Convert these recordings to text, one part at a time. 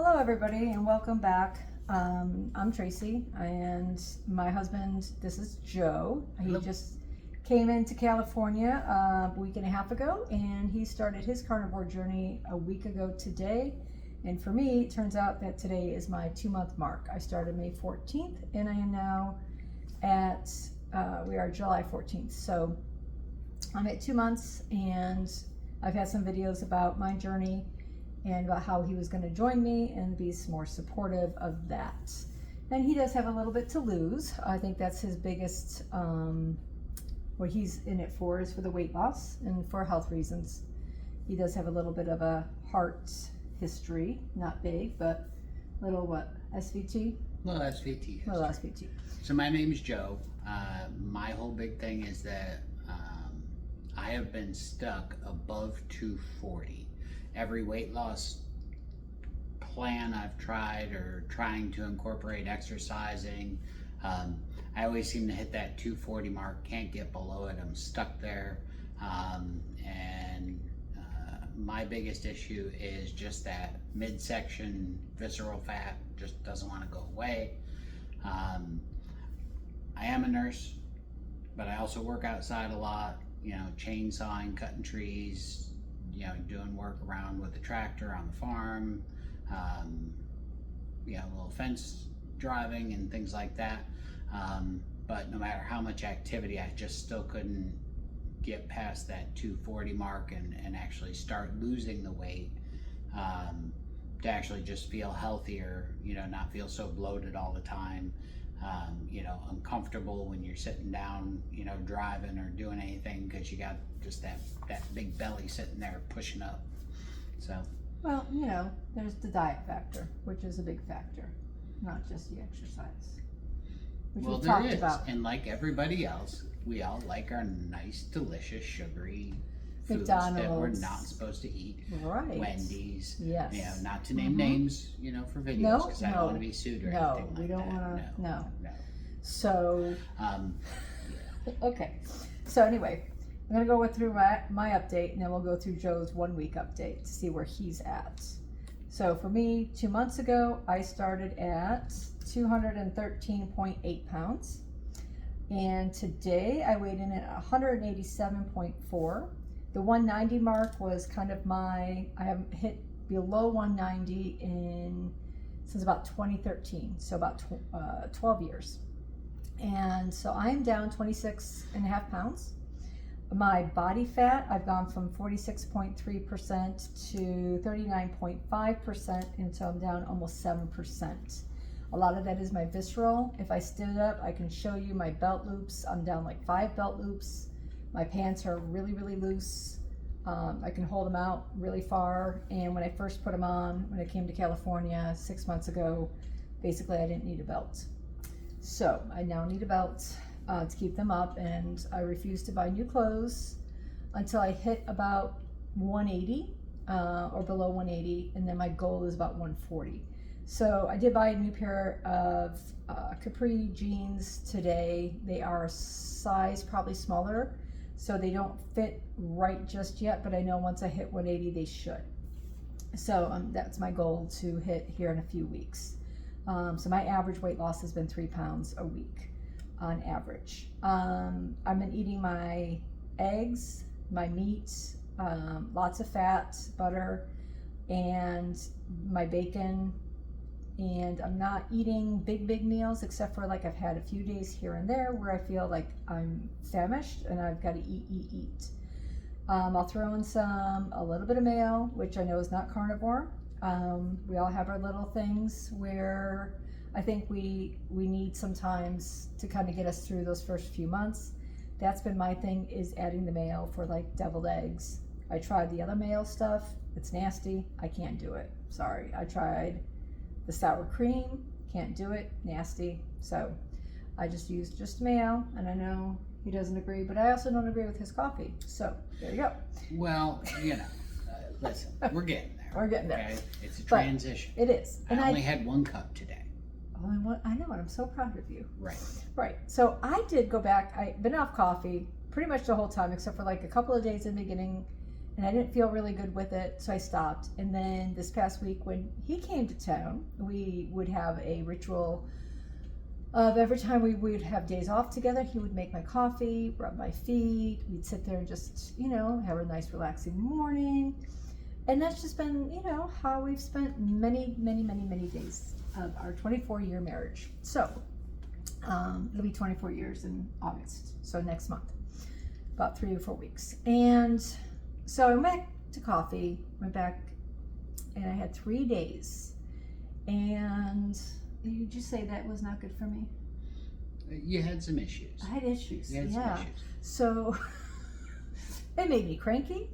Hello, everybody, and welcome back. I'm Tracy, and my husband, this is Joe. Hello. He just came into California a week and a half ago, and he started his carnivore journey a week ago today. And for me, it turns out that today is my 2-month mark. I started May 14th, and I am now at, we are July 14th. So I'm at 2 months, and I've had some videos about my journey and about how he was going to join me and be more supportive of that. And he does have a little bit to lose. I think that's his biggest, what he's in it for is for the weight loss and for health reasons. He does have a little bit of a heart history, not big, but little what, SVT? Little SVT. Little SVT. So my name is Joe. My whole big thing is that I have been stuck above 240. Every weight loss plan I've tried or trying to incorporate exercising, I always seem to hit that 240 mark, can't get below it, I'm stuck there. My biggest issue is just that midsection visceral fat just doesn't want to go away. I am a nurse, but I also work outside a lot, chainsawing, cutting trees, doing work around with the tractor on the farm, little fence driving and things like that. But no matter how much activity, I just still couldn't get past that 240 mark and actually start losing the weight, to actually just feel healthier, not feel so bloated all the time, uncomfortable when you're sitting down, driving or doing anything because you got just that big belly sitting there pushing up. So, Well, there's the diet factor, which is a big factor, not just the exercise, which well, we've there talked is, about. and like everybody else, we all like our nice, delicious, sugary foods that we're McDonald's. not supposed to eat. Right. Wendy's. Yes. Not to name names, for videos, No, because I don't want to be sued or no, anything like we don't that. want to. No. No. So, Yeah. okay. So anyway, I'm gonna go through my update, and then we'll go through Joe's 1 week update to see where he's at. So for me, 2 months ago, I started at 213.8 pounds. And today I weighed in at 187.4. The 190 mark was kind of I haven't hit below 190 since about 2013, so about 12 years. And so I'm down 26.5 pounds. My body fat, I've gone from 46.3% to 39.5%, and so I'm down almost 7%. A lot of that is my visceral. If I stood up, I can show you my belt loops. I'm down like 5 belt loops. My pants are really, really loose. I can hold them out really far. And when I first put them on, when I came to California 6 months ago, basically I didn't need a belt. So I now need a belt to keep them up, and I refuse to buy new clothes until I hit about 180 or below 180, and then my goal is about 140. So I did buy a new pair of capri jeans today. They are a size probably smaller, so they don't fit right just yet, but I know once I hit 180 they should. So that's my goal to hit here in a few weeks. So my average weight loss has been 3 pounds a week on average. I've been eating my eggs, my meats, lots of fat, butter, and my bacon. And I'm not eating big meals, except for like I've had a few days here and there where I feel like I'm famished and I've got to eat. I'll throw in a little bit of mayo, which I know is not carnivore. We all have our little things where I think we need sometimes to kind of get us through those first few months. That's been my thing, is adding the mayo for like deviled eggs. I tried the other mayo stuff. It's nasty. I can't do it. Sorry. I tried the sour cream, can't do it, nasty. So I just use just mayo, and I know he doesn't agree, but I also don't agree with his coffee. So there you go. Well, listen, we're getting there. We're getting there. Okay? It's a transition. It is. And I only had 1 cup today. Oh, and I know, and I'm so proud of you. Right. So I did go back. I've been off coffee pretty much the whole time, except for like a couple of days in the beginning, and I didn't feel really good with it, so I stopped. And then this past week when he came to town, we would have a ritual of every time we would have days off together, he would make my coffee, rub my feet, we'd sit there and just, have a nice relaxing morning. And that's just been, how we've spent many, many, many, many days of our 24-year marriage. So it'll be 24 years in August, so next month, about 3 or 4 weeks. And so I went back to coffee, and I had 3 days. And did you say that was not good for me? You had some issues. I had issues, You had some issues. So it made me cranky.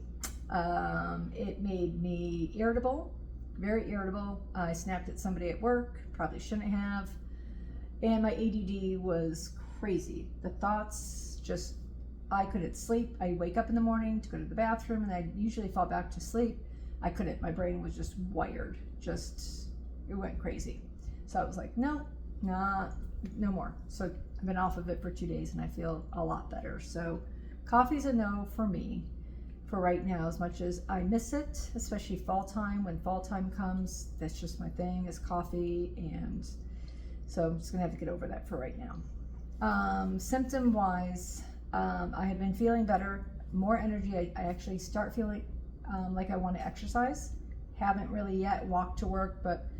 It made me irritable, very irritable. I snapped at somebody at work, probably shouldn't have. And my ADD was crazy. The thoughts just, I couldn't sleep. I'd wake up in the morning to go to the bathroom and I'd usually fall back to sleep. I couldn't. My brain was just wired. It went crazy. So I was like, no more. So I've been off of it for 2 days and I feel a lot better. So coffee's a no for me for right now, as much as I miss it, especially fall time. When fall time comes, that's just my thing, is coffee. And so I'm just gonna have to get over that for right now. Symptom wise, I have been feeling better, more energy. I actually start feeling like I want to exercise. Haven't really yet walked to work, but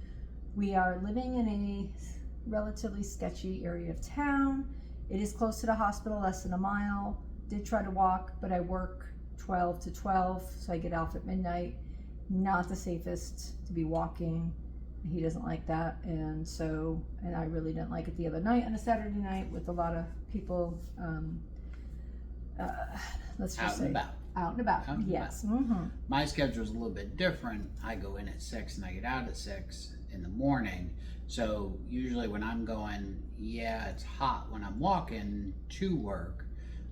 we are living in a relatively sketchy area of town. It is close to the hospital, less than a mile. Did try to walk, but I work 12 to 12, so I get off at midnight. Not the safest to be walking. He doesn't like that, and I really didn't like it the other night on a Saturday night with a lot of people. Let's just say out and about. Yes. Mm-hmm. My schedule's a little bit different. I go in at 6 and I get out at 6 in the morning. So usually when I'm going, it's hot when I'm walking to work,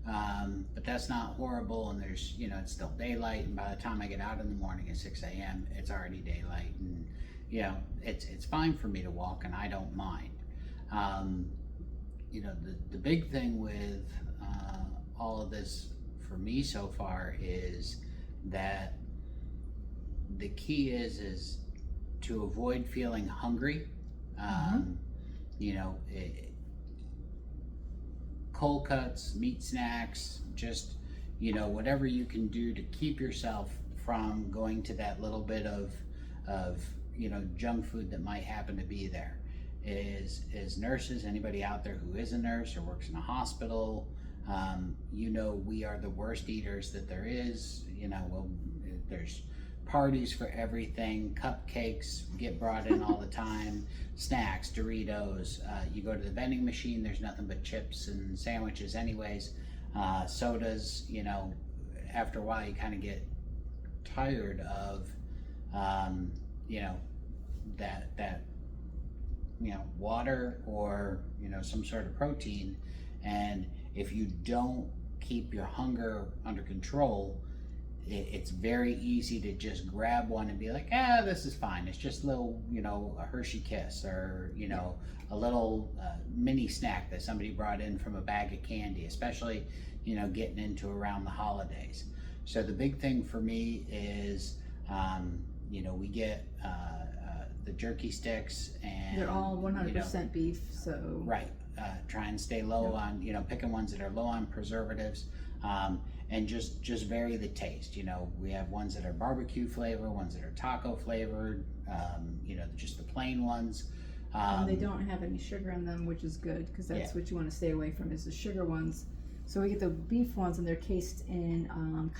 but that's not horrible. And there's, it's still daylight. And by the time I get out in the morning at 6 a.m., it's already daylight. And, it's fine for me to walk and I don't mind. The big thing with all of this for me so far is that the key is to avoid feeling hungry. Cold cuts, meat snacks, just whatever you can do to keep yourself from going to that little bit of junk food that might happen to be there. As nurses, anybody out there who is a nurse or works in a hospital, we are the worst eaters that there is. There's parties for everything, cupcakes get brought in all the time, snacks, Doritos. You go to the vending machine, there's nothing but chips and sandwiches anyways. Sodas, after a while you kind of get tired of, that water or, some sort of protein. And if you don't keep your hunger under control, it's very easy to just grab one and be like, this is fine. It's just a little, a Hershey Kiss or, a little mini snack that somebody brought in from a bag of candy, especially, getting into around the holidays. So the big thing for me is, we get the jerky sticks, and they're all 100% beef. So right, try and stay low on, picking ones that are low on preservatives. And just vary the taste. We have ones that are barbecue flavor, ones that are taco flavored, just the plain ones. And they don't have any sugar in them, which is good, because that's what you want to stay away from, is the sugar ones. So we get the beef ones and they're cased in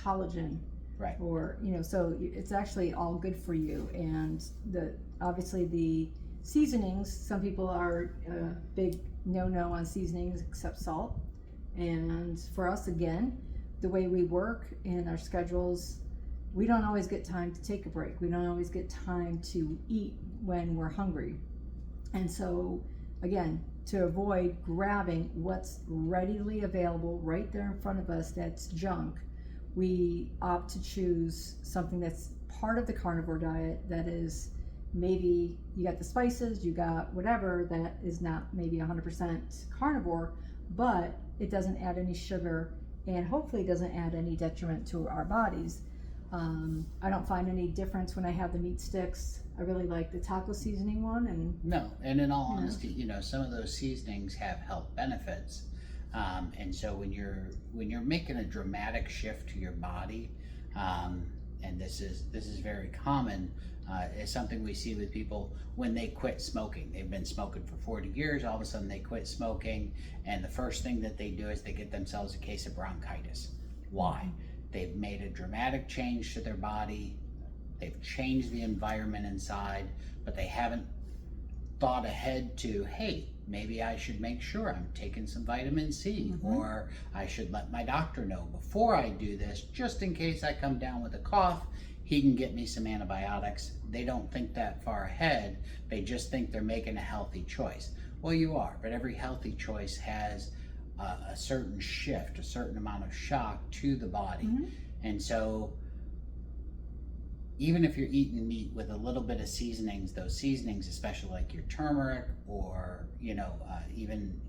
collagen. Right. Or, so it's actually all good for you. And obviously the seasonings, some people are big no on seasonings except salt. And for us, again, the way we work in our schedules, we don't always get time to take a break. We don't always get time to eat when we're hungry. And so, again, to avoid grabbing what's readily available right there in front of us that's junk, we opt to choose something that's part of the carnivore diet, that is maybe you got the spices, you got whatever, that is not maybe 100% carnivore, but it doesn't add any sugar and hopefully doesn't add any detriment to our bodies. I don't find any difference when I have the meat sticks. I really like the taco seasoning one, and No, and in all honesty, some of those seasonings have health benefits, and so when you're making a dramatic shift to your body, and this is very common. It's something we see with people when they quit smoking. They've been smoking for 40 years. All of a sudden, they quit smoking, and the first thing that they do is they get themselves a case of bronchitis. Why? They've made a dramatic change to their body. They've changed the environment inside, but they haven't thought ahead to, hey, maybe I should make sure I'm taking some vitamin C, or I should let my doctor know before I do this, just in case I come down with a cough, he can get me some antibiotics. They don't think that far ahead. They just think they're making a healthy choice. Well, you are, but every healthy choice has a certain shift, a certain amount of shock to the body. And so even if you're eating meat with a little bit of seasonings, those seasonings, especially like your turmeric, or even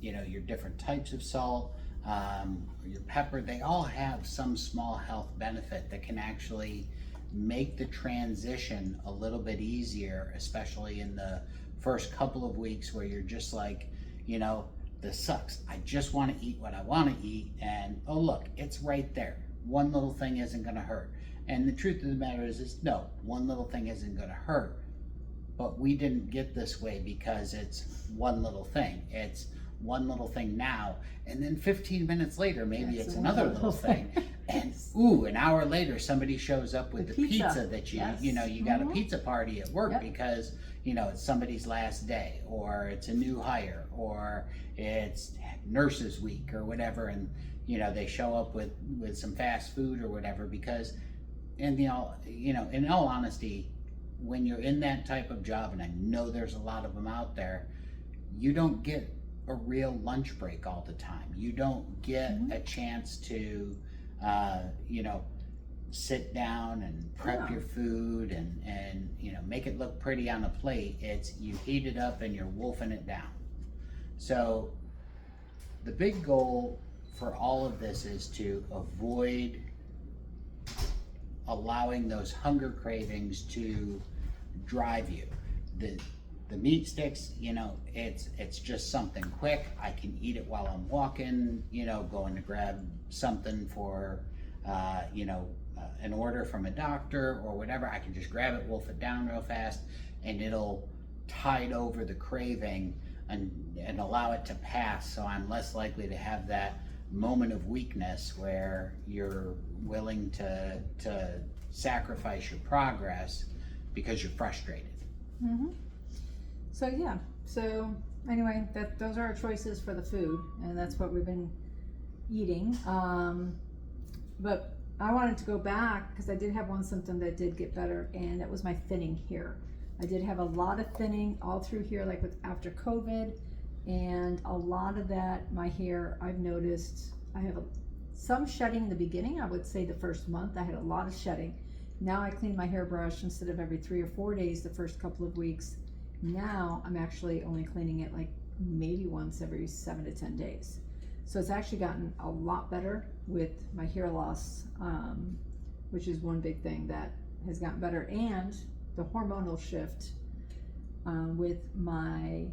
your different types of salt, or your pepper, they all have some small health benefit that can actually make the transition a little bit easier, especially in the first couple of weeks where you're just like, this sucks. I just want to eat what I want to eat, and oh look, it's right there. One little thing isn't going to hurt. And the truth of the matter is no, one little thing isn't going to hurt. But we didn't get this way because it's one little thing. It's one little thing now, and then 15 minutes later, maybe it's another little thing. And an hour later, somebody shows up with the pizza that you got a pizza party at work because it's somebody's last day, or it's a new hire, or it's nurses week or whatever, and they show up with some fast food or whatever because, and in all honesty, when you're in that type of job, and I know there's a lot of them out there, you don't get a real lunch break all the time. You don't get a chance to sit down and prep your food and make it look pretty on a plate. It's you heat it up and you're wolfing it down. So the big goal for all of this is to avoid allowing those hunger cravings to drive you. The meat sticks, it's just something quick. I can eat it while I'm walking, going to grab something for an order from a doctor or whatever. I can just grab it, wolf it down real fast, and it'll tide over the craving and allow it to pass, so I'm less likely to have that moment of weakness where you're willing to sacrifice your progress because you're frustrated. So anyway, those are our choices for the food, and that's what we've been eating. But I wanted to go back because I did have one symptom that did get better, and that was my thinning here. I did have a lot of thinning all through here, like after COVID, and a lot of that, my hair, I've noticed, I have some shedding in the beginning. I would say the first month I had a lot of shedding. Now I clean my hairbrush instead of every 3 or 4 days the first couple of weeks. Now I'm actually only cleaning it like maybe once every 7 to 10 days. So it's actually gotten a lot better with my hair loss, which is one big thing that has gotten better, and the hormonal shift with my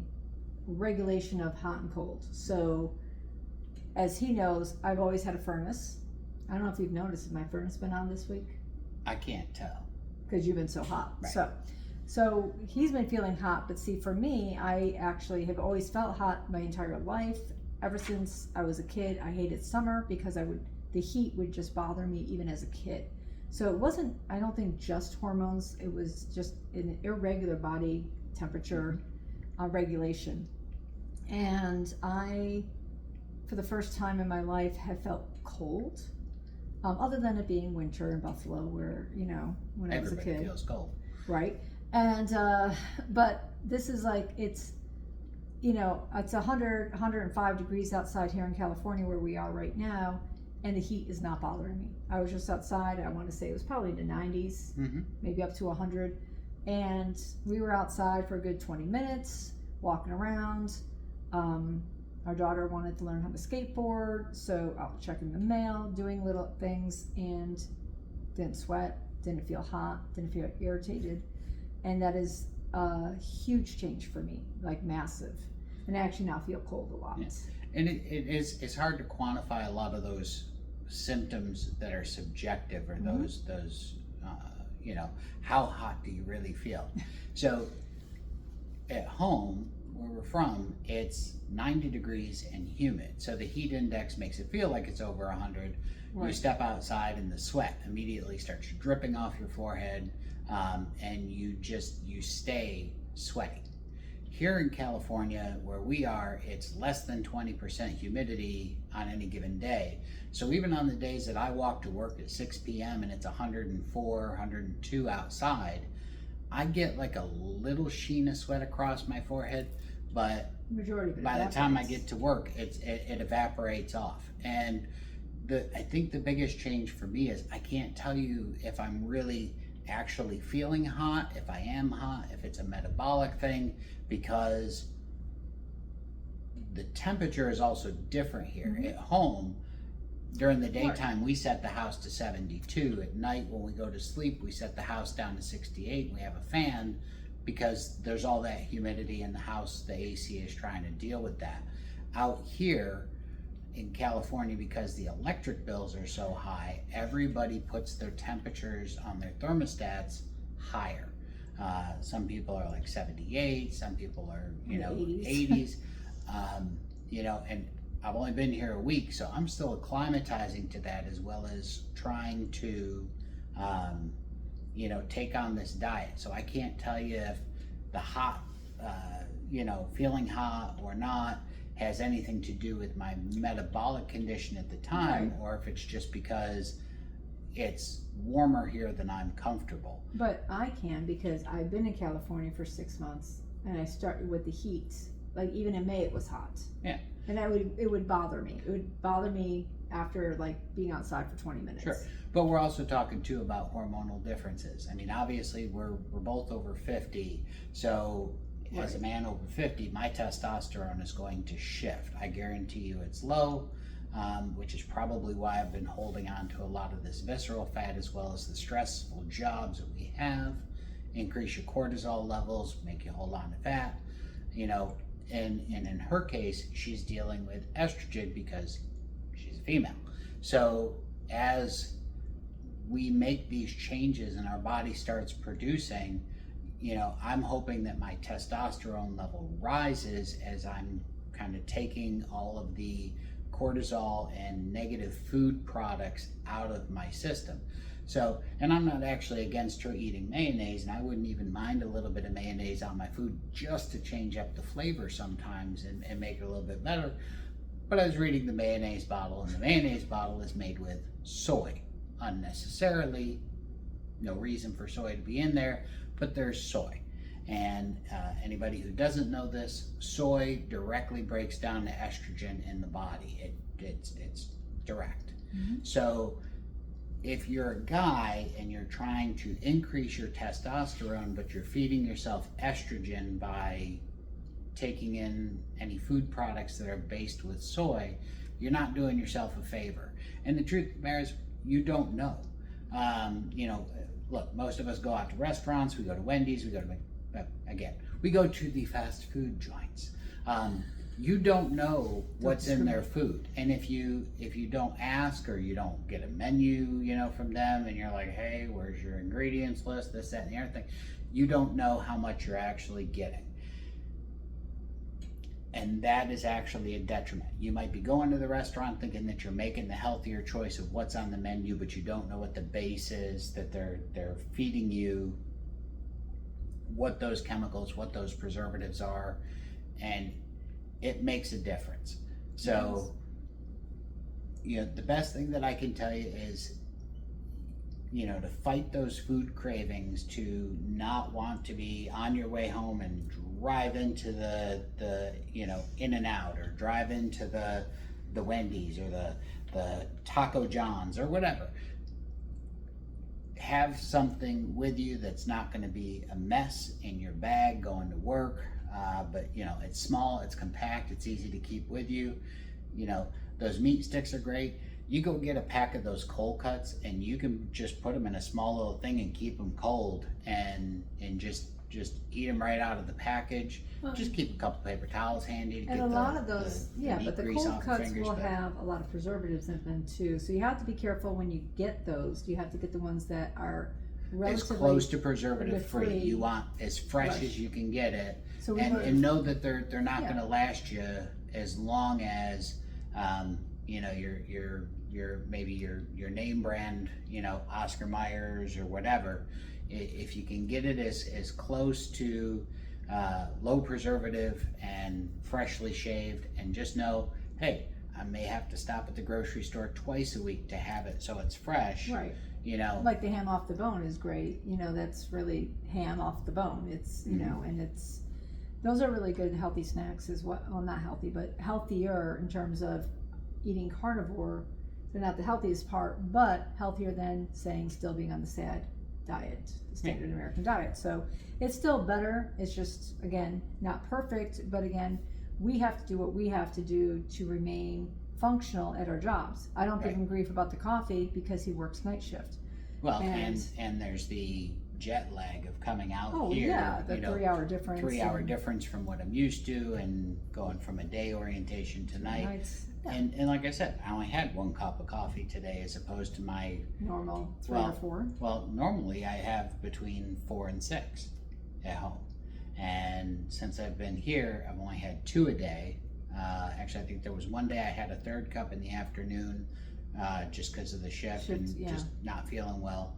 regulation of hot and cold. So as he knows, I've always had a furnace. I don't know if you've noticed, has my furnace been on this week? I can't tell. Because you've been so hot. Right. So he's been feeling hot, but see, for me, I actually have always felt hot my entire life. Ever since I was a kid, I hated summer because the heat would just bother me even as a kid. So it wasn't, I don't think, just hormones. It was just an irregular body temperature regulation. And I, for the first time in my life, have felt cold. Other than it being winter in Buffalo, where, when I was a kid. Everybody feels cold. Right. And, but this is like, it's 100, 105 degrees outside here in California where we are right now, and the heat is not bothering me. I was just outside, I want to say it was probably in the 90s, maybe up to 100. And we were outside for a good 20 minutes, walking around. Our daughter wanted to learn how to skateboard, so out checking the mail, doing little things, and didn't sweat, didn't feel hot, didn't feel irritated. And that is a huge change for me, like massive. And I actually now feel cold a lot. Yeah. And it's hard to quantify a lot of those symptoms that are subjective, or those you know, how hot do you really feel? So at home, where we're from, it's 90 degrees and humid. So the heat index makes it feel like it's over 100. Right. You step outside and the sweat immediately starts dripping off your forehead, and you stay sweaty. Here in California, where we are, it's less than 20% humidity on any given day. So even on the days that I walk to work at 6 p.m. and it's 104, 102 outside, I get like a little sheen of sweat across my forehead, but majority of it by evaporates. the time I get to work, it evaporates off. And I think the biggest change for me is I can't tell you if I'm really actually feeling hot, if I am hot, if it's a metabolic thing, because the temperature is also different here. At home, during the daytime, we set the house to 72. At night, when we go to sleep, we set the house down to 68. We have a fan because there's all that humidity in the house. The AC is trying to deal with that. Out here in California, because the electric bills are so high, everybody puts their temperatures on their thermostats higher. Some people are like 78, some people are, 80s. And I've only been here a week, so I'm still acclimatizing to that, as well as trying to, take on this diet. So I can't tell you if the hot, feeling hot or not has anything to do with my metabolic condition at the time, or if it's just because it's warmer here than I'm comfortable. But I can, because I've been in California for 6 months, and I started with the heat. Like even in May, it was hot. Yeah. And it would bother me. It would bother me after like being outside for 20 minutes. Sure. But we're also talking too about hormonal differences. I mean, obviously we're both over 50. So as a man over 50, my testosterone is going to shift. I guarantee you it's low, which is probably why I've been holding on to a lot of this visceral fat, as well as the stressful jobs that we have. Increase your cortisol levels, make you hold on to fat, And in her case, she's dealing with estrogen because she's a female. So as we make these changes and our body starts producing, I'm hoping that my testosterone level rises as I'm kind of taking all of the cortisol and negative food products out of my system. So, and I'm not actually against her eating mayonnaise, and I wouldn't even mind a little bit of mayonnaise on my food just to change up the flavor sometimes and make it a little bit better. But I was reading the mayonnaise bottle, and the mayonnaise bottle is made with soy. Unnecessarily, no reason for soy to be in there, but there's soy. And anybody who doesn't know this, soy directly breaks down the estrogen in the body. It's direct. So if you're a guy and you're trying to increase your testosterone, but you're feeding yourself estrogen by taking in any food products that are based with soy, you're not doing yourself a favor. And the truth of the matter is, you don't know. Look, most of us go out to restaurants, we go to Wendy's, we go to the fast food joints. You don't know what's in their food, and if you don't ask, or you don't get a menu, from them, and you're like, hey, where's your ingredients list, this, that, and the other thing, you don't know how much you're actually getting, and that is actually a detriment. You might be going to the restaurant thinking that you're making the healthier choice of what's on the menu, but you don't know what the base is that they're feeding you, what those chemicals, what those preservatives are, and it makes a difference. So, the best thing that I can tell you is, to fight those food cravings, to not want to be on your way home and drive into the In-N-Out, or drive into the Wendy's, or the Taco John's, or whatever. Have something with you that's not going to be a mess in your bag going to work. But it's small, it's compact, it's easy to keep with you. Those meat sticks are great. you go get a pack of those cold cuts and you can just put them in a small little thing and keep them cold and just eat them right out of the package. Well, just keep a couple paper towels handy to and get a lot of those, the yeah, meat but the grease cold off cuts fingers, will but have a lot of preservatives in them too. So you have to be careful when you get those. You have to get the ones that are as relatively close to preservative free. free. You want as fresh as you can get it, So we and know that they're not Yeah. going to last you as long as you know your maybe your name brand, you know, Oscar Myers or whatever. If you can get it as close to low preservative and freshly shaved, and just know, hey, I may have to stop at the grocery store twice a week to have it so it's fresh. right. You know, Like the ham off the bone is great. You know, that's really ham off the bone. It's, you know, and it's, those are really good healthy snacks as well. Well, not healthy, but healthier in terms of eating carnivore. They're not the healthiest part, but healthier than saying still being on the SAD diet, the standard American diet. So it's still better. It's just, again, not perfect, but again, we have to do what we have to do to remain functional at our jobs. I don't give him grief about the coffee because he works night shift. well, and there's the jet lag of coming out Oh here. yeah, the you know, 3 hour difference. 3 hour difference from what I'm used to, and going from a day orientation to night. Nights, yeah, And like I said, I only had 1 cup of coffee today as opposed to my, normal 3 well, or 4. well, normally I have between 4 and 6 at home. And since I've been here, I've only had 2 a day. Actually, I think there was one day I had a 3rd cup in the afternoon, just because of the shift and just not feeling well.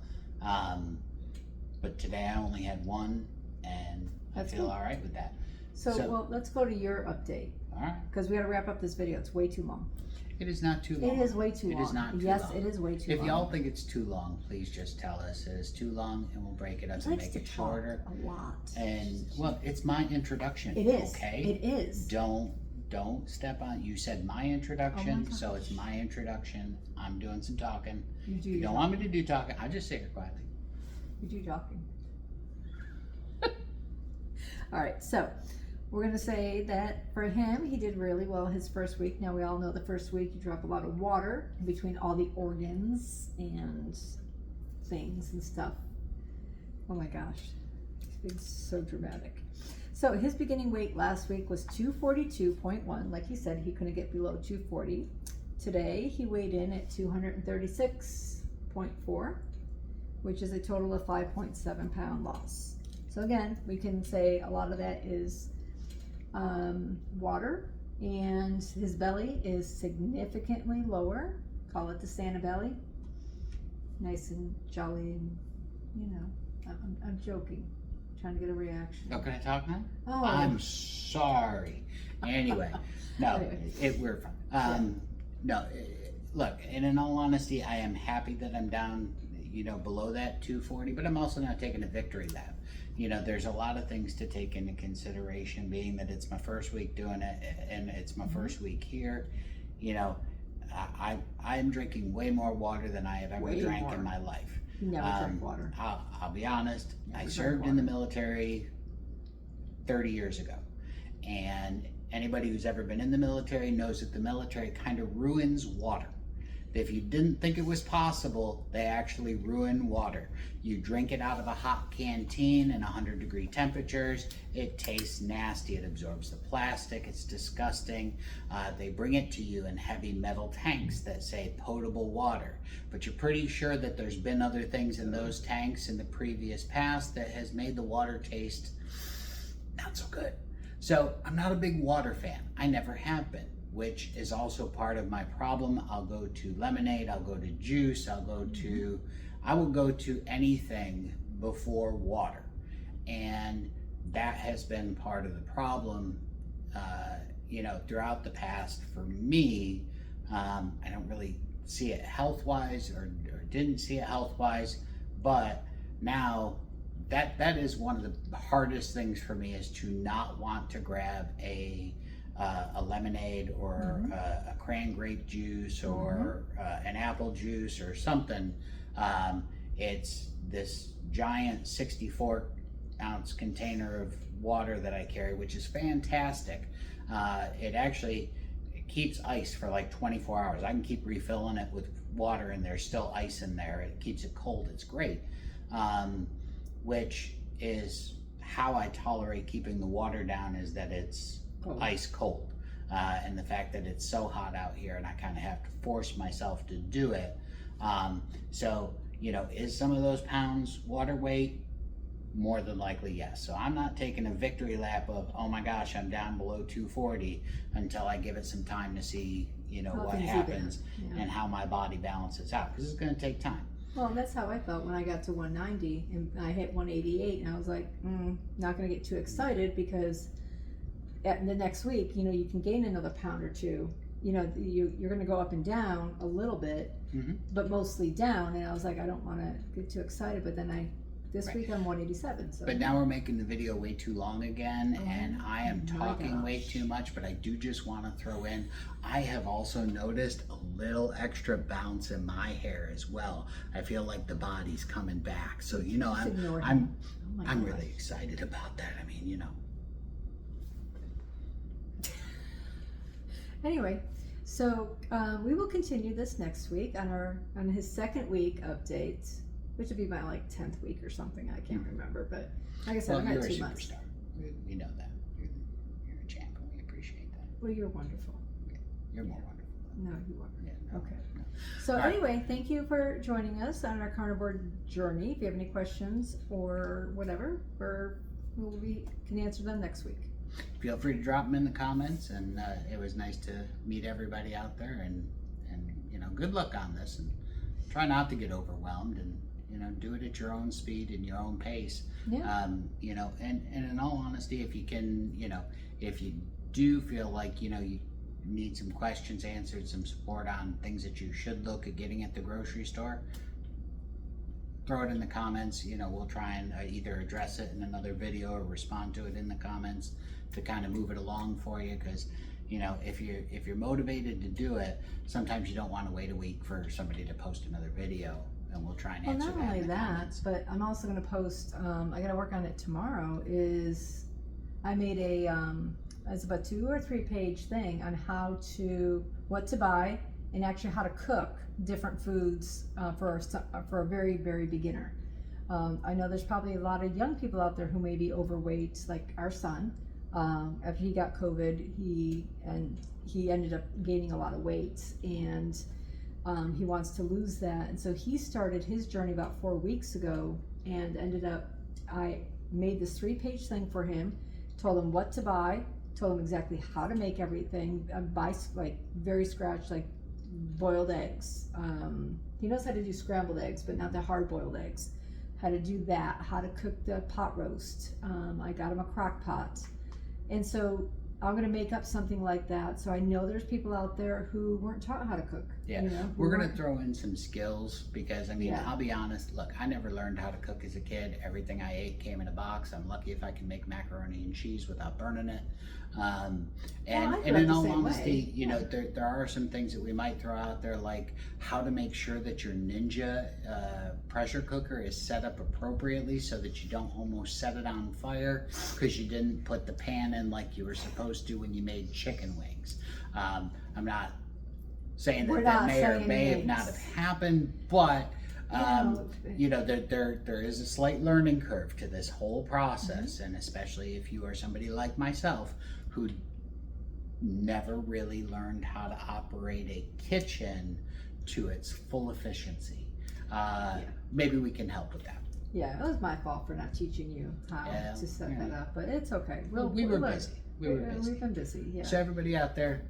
But today I only had 1, and That's I feel good. all right with that. So, well, let's go to your update All right. because we got to wrap up this video. It's way too long. It is not too long. It is way too long. It is not too yes, long. it is way too long. If y'all think it's too long, please just tell us it is too long, and we'll break it up He and likes make to it talk shorter. a lot. And well, it's my introduction. It is. Okay. It is. Don't step on. You said my introduction, so it's my introduction. I'm doing some talking. You do. If you your don't want me to do talking, I'll just sit here quietly. You do talking. All right, so we're gonna say that for him, he did really well his first week. Now we all know the first week you drop a lot of water in between all the organs and things and stuff. Oh my gosh, it's so dramatic. So his beginning weight last week was 242.1. Like he said, he couldn't get below 240. Today he weighed in at 236.4, which is a total of 5.7 pound loss. So again, we can say a lot of that is water, and his belly is significantly lower. Call it the Santa belly. Nice and jolly, and you know, I'm joking. Trying to get a reaction. Oh, can I talk now? Oh, I'm sorry. Anyway, no, Anyway. we're fine. No, look, and in all honesty, I am happy that I'm down, you know, below that 240, but I'm also not taking a victory lap. You know, there's a lot of things to take into consideration, being that it's my first week doing it and it's my first week here. You know, I'm drinking way more water than I have ever drank in my life. He never drank water. I'll be honest, I Never served drank in the military 30 years ago. And anybody who's ever been in the military knows that the military kind of ruins water. If you didn't think it was possible, they actually ruin water. You drink it out of a hot canteen in 100-degree temperatures. It tastes nasty. It absorbs the plastic. It's disgusting. They bring it to you in heavy metal tanks that say potable water. But you're pretty sure that there's been other things in those tanks in the previous past that has made the water taste not so good. So I'm not a big water fan. I never have been, which is also part of my problem. I'll go to lemonade, I'll go to juice, I will go to anything before water. And that has been part of the problem, you know, throughout the past for me. I don't really see it health-wise or didn't see it health-wise, but now that is one of the hardest things for me, is to not want to grab a lemonade or a cran grape juice or an apple juice or something. It's this giant 64-ounce container of water that I carry, which is fantastic. It actually keeps ice for like 24 hours. I can keep refilling it with water and there's still ice in there. It keeps it cold. It's great. Which is how I tolerate keeping the water down, is that it's ice cold. And the fact that it's so hot out here and I kind of have to force myself to do it. So, you know, is some of those pounds water weight? More than likely, yes. So I'm not taking a victory lap of, oh my gosh, I'm down below 240 until I give it some time to see, you know, what happens and how my body balances out, because it's going to take time. Well, that's how I felt when I got to 190 and I hit 188, and I was like, not going to get too excited, because at the next week, you know, you can gain another pound or two. You know, you're going to go up and down a little bit, but mostly down. And I was like, I don't want to get too excited. But then this week I'm 187. So. But now we're making the video way too long again, and I am talking way too much, but I do just want to throw in, I have also noticed a little extra bounce in my hair as well. I feel like the body's coming back. So, you know, I'm really excited about that. I mean, you know. Anyway, so we will continue this next week on his second week update, which would be my like 10th week or something. I can't remember, but like I said, I'm not 2 months. Superstar. We know that. You're a champ, and we appreciate that. Well, you're wonderful. You're more wonderful. No, you are. Yeah, no, okay. No. So anyway, thank you for joining us on our carnivore journey. If you have any questions or whatever, we can answer them next week. Feel free to drop them in the comments, and it was nice to meet everybody out there, and you know, good luck on this, and try not to get overwhelmed, and you know, do it at your own speed and your own pace. Yeah. You know, and in all honesty, if you can, you know, if you do feel like, you know, you need some questions answered, some support on things that you should look at getting at the grocery store, throw it in the comments. You know, we'll try and either address it in another video or respond to it in the comments to kind of move it along for you, because you know, if you're motivated to do it, sometimes you don't want to wait a week for somebody to post another video, and we'll try and answer that. Well, not only that, comments. But I'm also going to post, I got to work on it tomorrow, is I made it's about 2 or 3 page thing on what to buy and actually how to cook different foods for a very, very beginner. I know there's probably a lot of young people out there who may be overweight, like our son. After he got COVID, he ended up gaining a lot of weight, and he wants to lose that. And so he started his journey about 4 weeks ago, and I made this 3 page thing for him, told him what to buy, told him exactly how to make everything, buy like very scratch, like boiled eggs. He knows how to do scrambled eggs, but not the hard boiled eggs. How to do that, how to cook the pot roast. I got him a crock pot. And so I'm going to make up something like that. So I know there's people out there who weren't taught how to cook. Yeah, you know, we're going to throw in some skills, because I mean, Yeah. I'll be honest, look, I never learned how to cook as a kid. Everything I ate came in a box. I'm lucky if I can make macaroni and cheese without burning it. And in all honesty, you know, there are some things that we might throw out there, like how to make sure that your Ninja pressure cooker is set up appropriately so that you don't almost set it on fire because you didn't put the pan in like you were supposed to when you made chicken wings. I'm not saying that may or may not have happened, but you know, there is a slight learning curve to this whole process, and especially if you are somebody like myself who never really learned how to operate a kitchen to its full efficiency. Maybe we can help with that. Yeah, it was my fault for not teaching you how to set that up, but it's okay. We were busy. We've been busy, yeah. So everybody out there,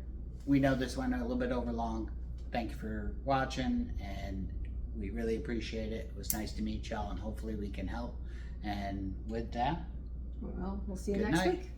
we know this went a little bit over long. Thank you for watching, and we really appreciate it. It was nice to meet y'all, and hopefully we can help. And with that, Well, we'll see you good next night. week.